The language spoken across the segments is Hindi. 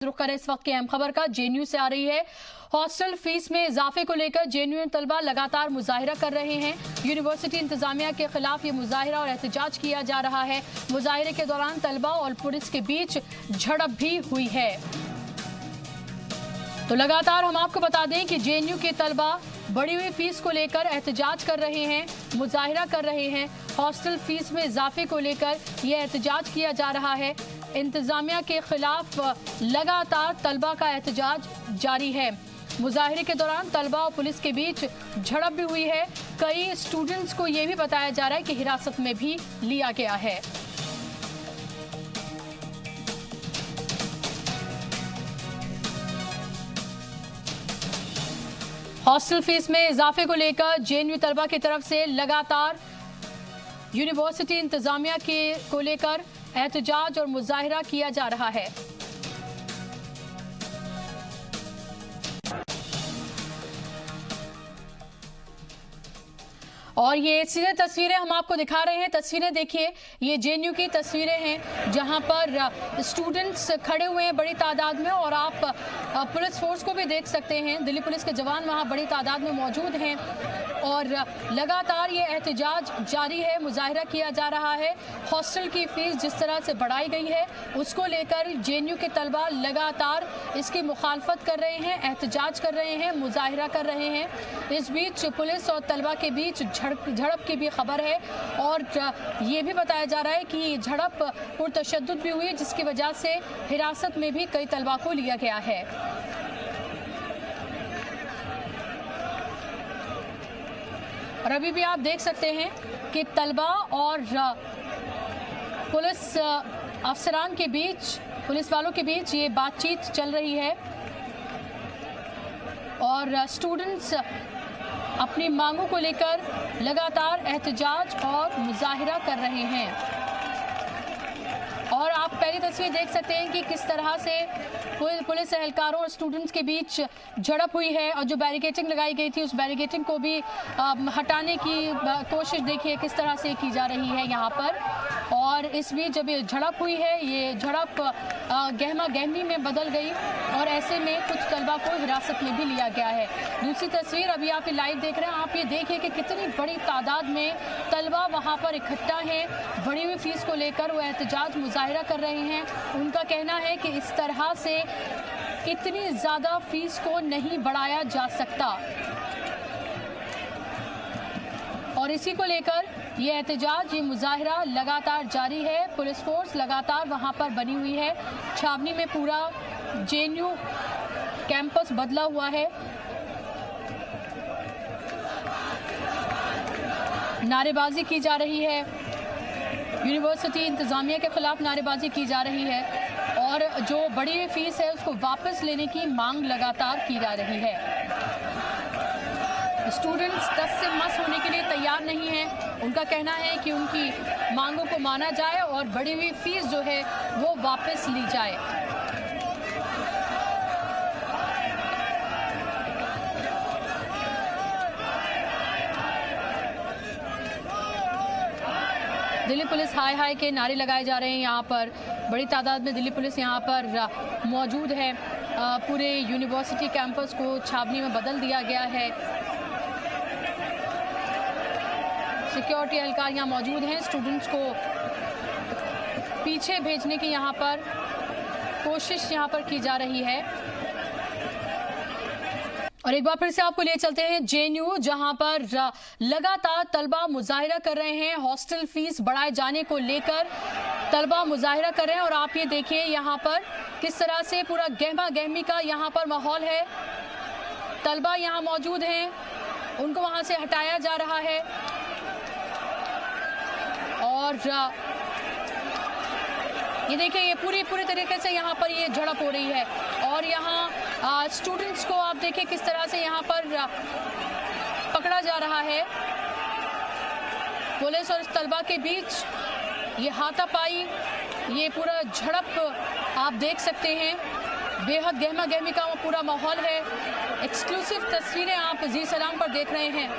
रुख करें इस वक्त की अहम खबर का। जेएनयू से आ रही है। हॉस्टल फीस में इजाफे को लेकर जेएनयू तलबा लगातार मुजाहिरा कर रहे हैं। यूनिवर्सिटी इंतजामिया के खिलाफ ये मुजाहिरा और एहतजाज किया जा रहा है। मुजाहिरे के दौरान तलबा और पुलिस के बीच झड़प भी हुई है। तो लगातार हम आपको बता दें कि जेएनयू के तलबा बढ़ी हुई फीस को लेकर एहतजाज कर रहे हैं, मुजाहिरा कर रहे हैं। हॉस्टल फीस में इजाफे को लेकर यह एहतजाज किया जा रहा है। इंतजामिया के खिलाफ लगातार तलबा का एहतजाज जारी है। मुजाहिरे के दौरान तलबा और पुलिस के बीच झड़प भी हुई है। कई स्टूडेंट्स को यह भी बताया जा रहा है कि हिरासत में भी लिया गया है। हॉस्टल फीस में इजाफे को लेकर जेएनयू तलबा की तरफ से लगातार यूनिवर्सिटी इंतजामिया को लेकर एहतजाज और मुजाहिरा किया जा रहा है। और ये सीधे तस्वीरें हम आपको दिखा रहे हैं। तस्वीरें देखिए, ये जेएनयू की तस्वीरें हैं जहां पर स्टूडेंट्स खड़े हुए हैं बड़ी तादाद में। और आप पुलिस फोर्स को भी देख सकते हैं। दिल्ली पुलिस के जवान वहां बड़ी तादाद में मौजूद हैं और लगातार ये एहतजाज जारी है, मुजाहिरा किया जा रहा है। हॉस्टल की फीस जिस तरह से बढ़ाई गई है उसको लेकर जेएनयू के तलबा लगातार इसकी मुखालफत कर रहे हैं, एहतजाज कर रहे हैं, मुजाहिरा कर रहे हैं। इस बीच पुलिस और तलबा के बीच झड़प की भी खबर है और ये भी बताया जा रहा है कि झड़प पुरतशद्दुद भी हुई, जिसकी वजह से हिरासत में भी कई तलबा को लिया गया है। और अभी भी आप देख सकते हैं कि तलबा और पुलिस अफसरान के बीच, पुलिस वालों के बीच ये बातचीत चल रही है और स्टूडेंट्स अपनी मांगों को लेकर लगातार एहतजाज और मुजाहिरा कर रहे हैं। और आप पहली तस्वीर देख सकते हैं कि किस तरह से पुलिस एहलकारों और स्टूडेंट्स के बीच झड़प हुई है और जो बैरिकेडिंग लगाई गई थी उस बैरिकेडिंग को भी हटाने की कोशिश देखिए किस तरह से की जा रही है यहाँ पर। और इस बीच जब ये झड़प हुई है, ये झड़प गहमा गहमी में बदल गई और ऐसे में कुछ तलबा को हिरासत में भी लिया गया है। दूसरी तस्वीर अभी आप लाइव देख रहे हैं। आप ये देखिए कि कितनी बड़ी तादाद में तलबा वहाँ पर इकट्ठा हैं। बढ़ी हुई फीस को लेकर वो एहतजाज मुजाहिरा कर रहे हैं। उनका कहना है कि इस तरह से इतनी ज़्यादा फीस को नहीं बढ़ाया जा सकता और इसी को लेकर ये एहतजाज, ये मुजाहिरा लगातार जारी है। पुलिस फोर्स लगातार वहाँ पर बनी हुई है। छावनी में पूरा जेएनयू कैंपस बदला हुआ है। नारेबाजी की जा रही है, यूनिवर्सिटी इंतजामिया के खिलाफ नारेबाजी की जा रही है और जो बढ़ी हुई फीस है उसको वापस लेने की मांग लगातार की जा रही है। स्टूडेंट्स 10 से मस होने के लिए तैयार नहीं हैं। उनका कहना है कि उनकी मांगों को माना जाए और बढ़ी हुई फीस जो है वो वापस ली जाए। दिल्ली पुलिस हाय हाय के नारे लगाए जा रहे हैं। यहाँ पर बड़ी तादाद में दिल्ली पुलिस यहाँ पर मौजूद है। पूरे यूनिवर्सिटी कैंपस को छावनी में बदल दिया गया है। सिक्योरिटी एहलकार यहाँ मौजूद हैं। स्टूडेंट्स को पीछे भेजने की यहाँ पर कोशिश यहाँ पर की जा रही है। और एक बार फिर से आपको ले चलते हैं जेएनयू, जहां पर लगातार तलबा मुजाहिरा कर रहे हैं। हॉस्टल फीस बढ़ाए जाने को लेकर तलबा मुजाहिरा कर रहे हैं और आप ये देखिए यहाँ पर किस तरह से पूरा गहमा गहमी का यहाँ पर माहौल है। तलबा यहाँ मौजूद हैं, उनको वहां से हटाया जा रहा है और ये देखिए ये पूरी तरीके से यहाँ पर ये झड़प हो रही है। और यहाँ स्टूडेंट्स को आप देखिए किस तरह से यहाँ पर पकड़ा जा रहा है। पुलिस और तलबा के बीच ये हाथापाई, ये पूरा झड़प आप देख सकते हैं। बेहद गहमा गहमी का वो पूरा माहौल है। एक्सक्लूसिव तस्वीरें आप जी सलाम पर देख रहे हैं।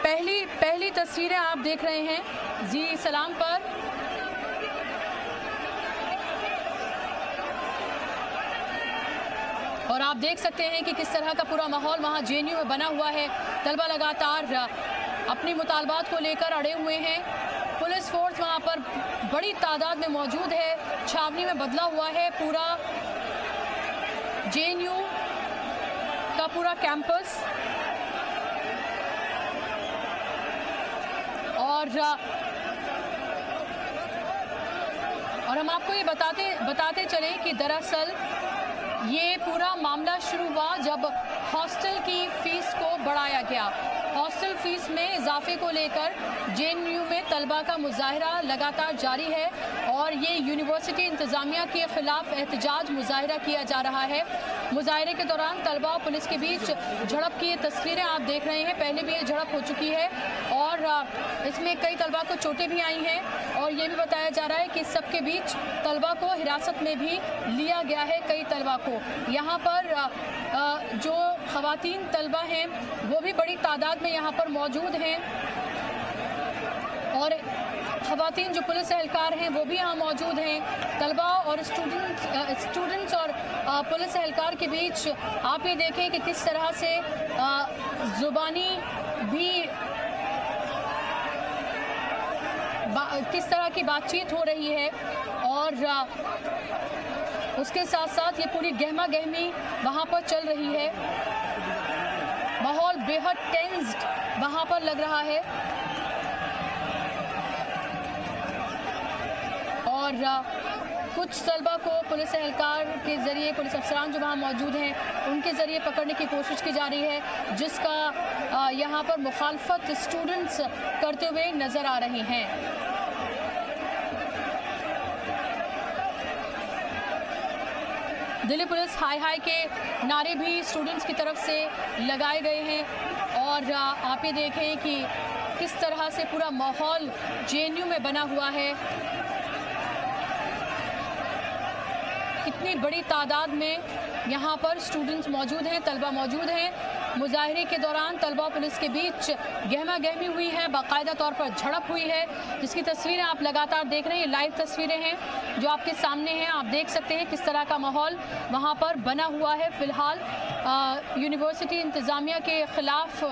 पहली तस्वीरें आप देख रहे हैं जी सलाम पर। और आप देख सकते हैं कि किस तरह का पूरा माहौल वहाँ जेएनयू में बना हुआ है। तलबा लगातार अपनी मुतालबात को लेकर अड़े हुए हैं। पुलिस फोर्स वहाँ पर बड़ी तादाद में मौजूद है। छावनी में बदला हुआ है पूरा जेएनयू का पूरा कैंपस। और हम आपको ये बताते चले कि दरअसल ये पूरा मामला शुरू हुआ जब हॉस्टल की फीस को बढ़ाया गया। हॉस्टल फीस में इजाफे को लेकर जेएनयू में तलबा का मुजाहिरा लगातार जारी है और ये यूनिवर्सिटी इंतजामिया के खिलाफ एहतजाज मुजाहिरा किया जा रहा है। मुजाहिरे के दौरान तलबा और पुलिस के बीच झड़प की ये तस्वीरें आप देख रहे हैं। पहले भी ये झड़प हो चुकी है और इसमें कई तलबा को चोटें भी आई हैं और ये भी बताया जा रहा है कि इस सबके बीच तलबा को हिरासत में भी लिया गया है। कई तलबा को यहाँ पर जो खवातीन तलबा हैं वो भी बड़ी तादाद में यहाँ पर मौजूद हैं और खवातीन जो पुलिस एहलकार हैं वो भी यहाँ मौजूद हैं। तलबा और स्टूडेंट्स और पुलिस एहलकार के बीच आप ये देखें कि किस तरह से ज़ुबानी भी किस तरह की बातचीत हो रही है और उसके साथ साथ ये पूरी गहमा गहमी वहाँ पर चल रही है। माहौल बेहद टेंस्ड वहाँ पर लग रहा है और कुछ तलबा को पुलिस एहलकार के ज़रिए, पुलिस अफसरान जो वहाँ मौजूद हैं उनके ज़रिए पकड़ने की कोशिश की जा रही है, जिसका यहाँ पर मुखालफत स्टूडेंट्स करते हुए नज़र आ रही हैं। दिल्ली पुलिस हाय हाय के नारे भी स्टूडेंट्स की तरफ से लगाए गए हैं और आप ये देखें कि किस तरह से पूरा माहौल जेएनयू में बना हुआ है। कितनी बड़ी तादाद में यहाँ पर स्टूडेंट्स मौजूद हैं, तलबा मौजूद हैं। मुजाहिरे के दौरान तलबा पुलिस के बीच गहमा गहमी हुई है, बाकायदा तौर पर झड़प हुई है, जिसकी तस्वीरें आप लगातार देख रहे हैं। लाइव तस्वीरें हैं जो आपके सामने हैं। आप देख सकते हैं किस तरह का माहौल वहाँ पर बना हुआ है। फ़िलहाल यूनिवर्सिटी इंतज़ामिया के ख़िलाफ़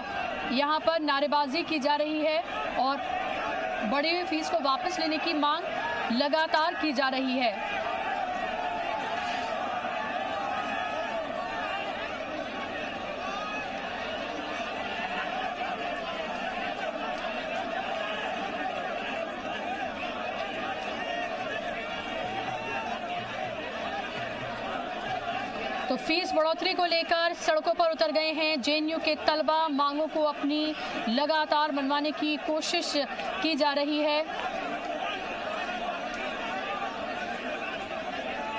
यहाँ पर नारेबाजी की जा रही है और बढ़ी हुई फ़ीस को वापस लेने की मांग लगातार की जा रही है। तो फीस बढ़ोतरी को लेकर सड़कों पर उतर गए हैं जेएनयू के तलबा। मांगों को अपनी लगातार मनवाने की कोशिश की जा रही है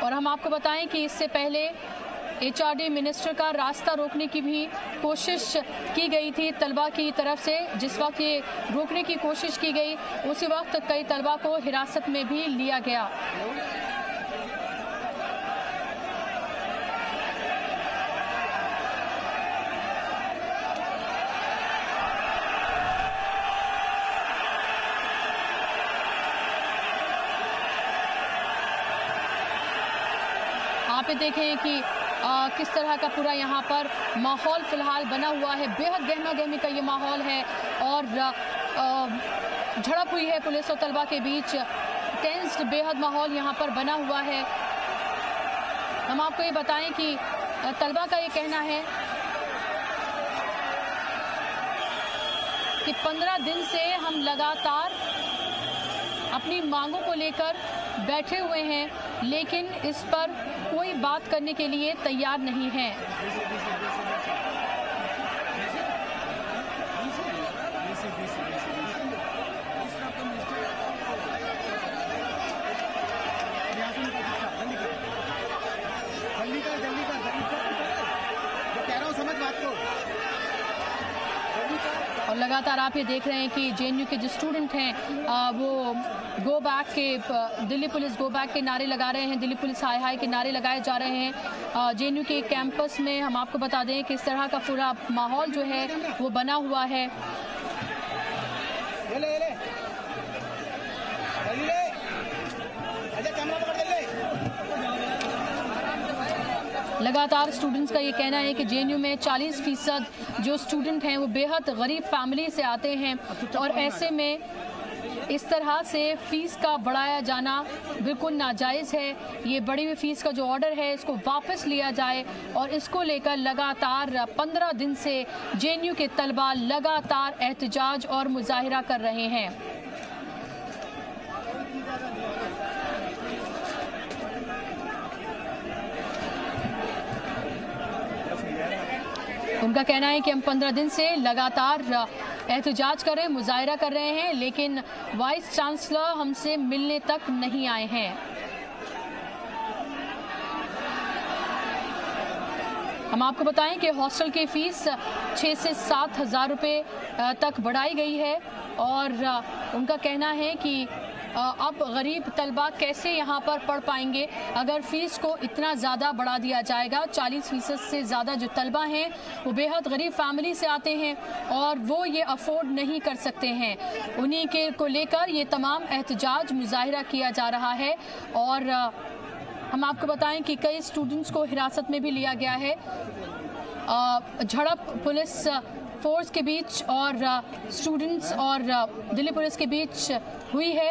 और हम आपको बताएं कि इससे पहले एचआरडी मिनिस्टर का रास्ता रोकने की भी कोशिश की गई थी तलबा की तरफ से। जिस वक्त ये रोकने की कोशिश की गई उसी वक्त कई तलबा को हिरासत में भी लिया गया। आप ये देखें कि किस तरह का पूरा यहाँ पर माहौल फ़िलहाल बना हुआ है। बेहद गहमा गहमी का ये माहौल है और झड़प हुई है पुलिस और तलबा के बीच। टेंस्ड बेहद माहौल यहाँ पर बना हुआ है। हम आपको ये बताएं कि तलबा का ये कहना है कि 15 दिन से हम लगातार अपनी मांगों को लेकर बैठे हुए हैं, लेकिन इस पर कोई बात करने के लिए तैयार नहीं है। और लगातार आप ये देख रहे हैं कि जेएनयू के जो स्टूडेंट हैं वो गो बैक के, दिल्ली पुलिस गो बैक के नारे लगा रहे हैं, दिल्ली पुलिस हाय हाय के नारे लगाए जा रहे हैं। जेएनयू के कैंपस में हम आपको बता दें कि इस तरह का पूरा माहौल जो है वो बना हुआ है। लगातार स्टूडेंट्स का ये कहना है कि जेएनयू में 40% जो स्टूडेंट हैं वो बेहद गरीब फैमिली से आते हैं और ऐसे में इस तरह से फीस का बढ़ाया जाना बिल्कुल नाजायज़ है। ये बढ़ी हुई फीस का जो ऑर्डर है इसको वापस लिया जाए और इसको लेकर लगातार 15 दिन से जेएनयू के तलबा लगातार एहतजाज और मुजाहिरा कर रहे हैं। उनका कहना है कि हम 15 दिन से लगातार एहतजाज कर रहे हैं, मुजाहिरा कर रहे हैं, लेकिन वाइस चांसलर हमसे मिलने तक नहीं आए हैं। हम आपको बताएं कि हॉस्टल की फ़ीस 6 से 7 हज़ार रुपये तक बढ़ाई गई है और उनका कहना है कि अब गरीब तलबा कैसे यहाँ पर पढ़ पाएंगे अगर फ़ीस को इतना ज़्यादा बढ़ा दिया जाएगा। 40% से ज़्यादा जो तलबा हैं वो बेहद गरीब फैमिली से आते हैं और वो ये अफोर्ड नहीं कर सकते हैं। उन्हीं के को लेकर ये तमाम एहतजाज मुजाहिरा किया जा रहा है और हम आपको बताएं कि कई स्टूडेंट्स को हिरासत में भी लिया गया है। झड़प पुलिस फोर्स के बीच और स्टूडेंट्स और दिल्ली पुलिस के बीच हुई है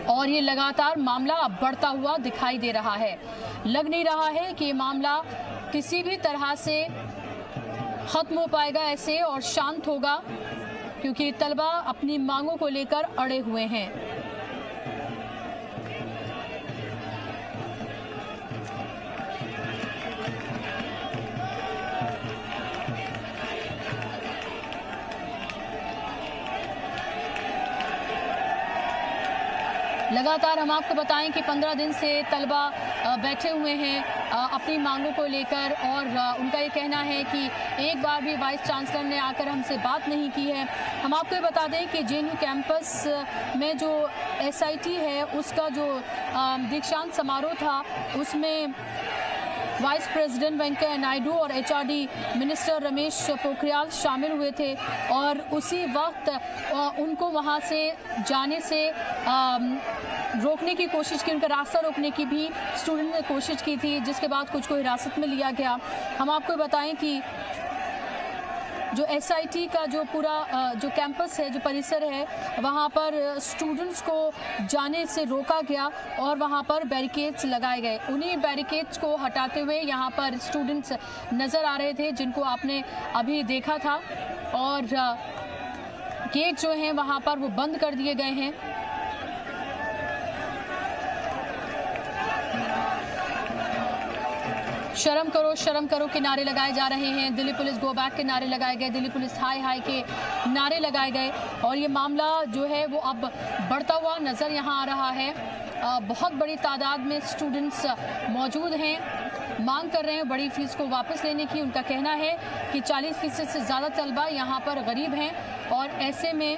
और ये लगातार मामला अब बढ़ता हुआ दिखाई दे रहा है। लग नहीं रहा है कि ये मामला किसी भी तरह से ख़त्म हो पाएगा ऐसे और शांत होगा, क्योंकि तलबा अपनी मांगों को लेकर अड़े हुए हैं। लगातार हम आपको बताएं कि 15 दिन से तलबा बैठे हुए हैं अपनी मांगों को लेकर और उनका ये कहना है कि एक बार भी वाइस चांसलर ने आकर हमसे बात नहीं की है। हम आपको ये बता दें कि जेएनयू कैंपस में जो एसआईटी है उसका जो दीक्षांत समारोह था उसमें वाइस प्रेसिडेंट वेंकैया नायडू और एचआरडी मिनिस्टर रमेश पोखरियाल शामिल हुए थे और उसी वक्त उनको वहां से जाने से रोकने की कोशिश की, उनका रास्ता रोकने की भी स्टूडेंट ने कोशिश की थी, जिसके बाद कुछ को हिरासत में लिया गया। हम आपको बताएं कि जो एसआईटी का जो पूरा जो कैंपस है, जो परिसर है, वहाँ पर स्टूडेंट्स को जाने से रोका गया और वहाँ पर बैरिकेड्स लगाए गए। उन्हीं बैरिकेड्स को हटाते हुए यहाँ पर स्टूडेंट्स नज़र आ रहे थे जिनको आपने अभी देखा था और गेट जो हैं वहाँ पर वो बंद कर दिए गए हैं। शर्म करो के नारे लगाए जा रहे हैं। दिल्ली पुलिस गो बैक के नारे लगाए गए, दिल्ली पुलिस हाय हाय के नारे लगाए गए और ये मामला जो है वो अब बढ़ता हुआ नज़र यहाँ आ रहा है। बहुत बड़ी तादाद में स्टूडेंट्स मौजूद हैं, मांग कर रहे हैं बड़ी फीस को वापस लेने की। उनका कहना है कि 40% से ज़्यादा तलबा यहाँ पर गरीब हैं और ऐसे में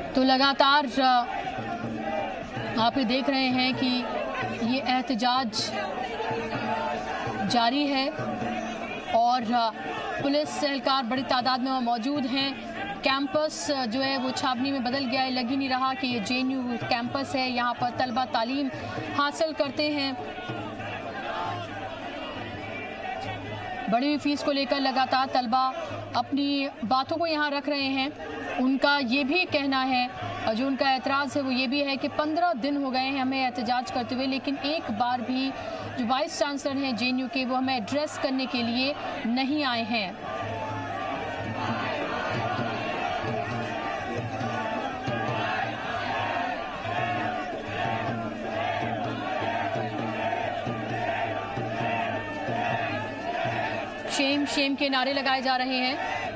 तो लगातार आप ये देख रहे हैं कि ये एहतजाज जारी है और पुलिस एहलकार बड़ी तादाद में मौजूद हैं। कैंपस जो है वो छावनी में बदल गया है, लग ही नहीं रहा कि ये जेएनयू कैंपस है। यहाँ पर तलबा तालीम हासिल करते हैं। बढ़ी हुई फीस को लेकर लगातार तलबा अपनी बातों को यहाँ रख रहे हैं। उनका ये भी कहना है, जो उनका एतराज़ है वो ये भी है कि 15 दिन हो गए हैं हमें एहतजाज करते हुए, लेकिन एक बार भी जो वाइस चांसलर हैं जेएनयू के वो हमें एड्रेस करने के लिए नहीं आए हैं। शेम के नारे लगाए जा रहे हैं।